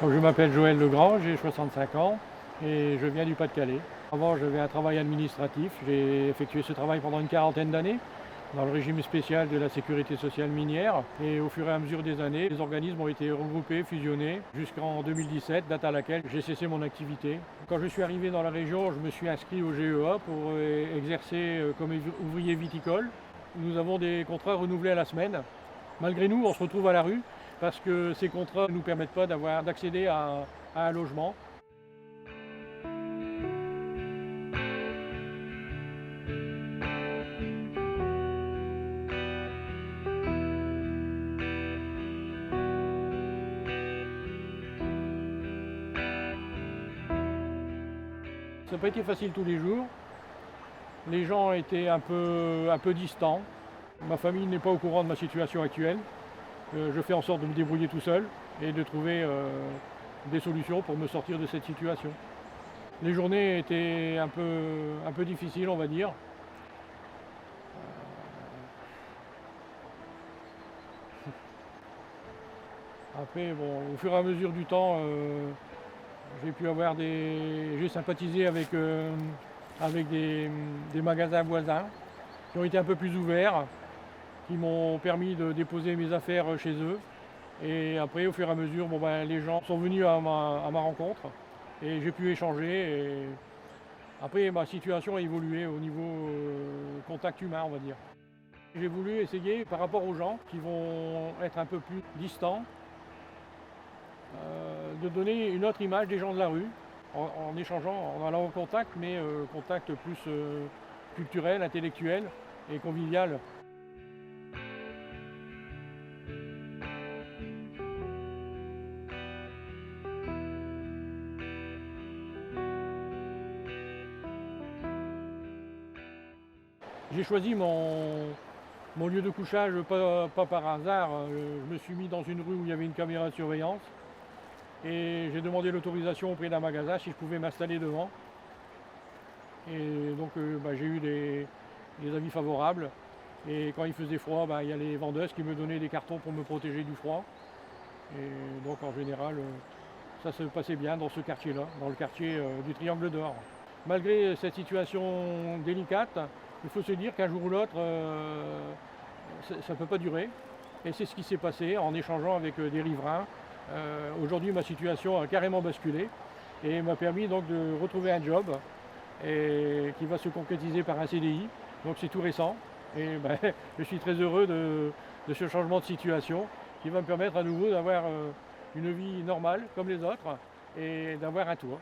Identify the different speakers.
Speaker 1: Donc, je m'appelle Joël Legrand, j'ai 65 ans et je viens du Pas-de-Calais. Avant, j'avais un travail administratif. J'ai effectué ce travail pendant une quarantaine d'années dans le régime spécial de la sécurité sociale minière. Et au fur et à mesure des années, les organismes ont été regroupés, fusionnés, jusqu'en 2017, date à laquelle j'ai cessé mon activité. Quand je suis arrivé dans la région, je me suis inscrit au GEA pour exercer comme ouvrier viticole. Nous avons des contrats renouvelés à la semaine. Malgré nous, on se retrouve à la rue parce que ces contrats ne nous permettent pas d'accéder à un logement. Ça n'a pas été facile tous les jours. Les gens étaient un peu distants. Ma famille n'est pas au courant de ma situation actuelle. Je fais en sorte de me débrouiller tout seul et de trouver des solutions pour me sortir de cette situation. Les journées étaient un peu difficiles, on va dire. Après, bon, au fur et à mesure du temps, j'ai sympathisé avec des magasins voisins qui ont été un peu plus ouverts, qui m'ont permis de déposer mes affaires chez eux. Et après, au fur et à mesure, les gens sont venus à ma rencontre et j'ai pu échanger. Et après, ma situation a évolué au niveau contact humain, on va dire. J'ai voulu essayer, par rapport aux gens qui vont être un peu plus distants, de donner une autre image des gens de la rue, en échangeant, en allant au contact, mais contact plus culturel, intellectuel et convivial. J'ai choisi mon lieu de couchage pas par hasard. Je me suis mis dans une rue où il y avait une caméra de surveillance et j'ai demandé l'autorisation auprès d'un magasin si je pouvais m'installer devant. Et donc j'ai eu des avis favorables. Et quand il faisait froid, il y a les vendeuses qui me donnaient des cartons pour me protéger du froid. Et donc en général, ça se passait bien dans ce quartier-là, dans le quartier du Triangle d'Or. Malgré cette situation délicate, il faut se dire qu'un jour ou l'autre, ça ne peut pas durer. Et c'est ce qui s'est passé en échangeant avec des riverains. Aujourd'hui, ma situation a carrément basculé et m'a permis donc de retrouver un job et qui va se concrétiser par un CDI. Donc c'est tout récent. Et je suis très heureux de ce changement de situation qui va me permettre à nouveau d'avoir une vie normale comme les autres et d'avoir un toit.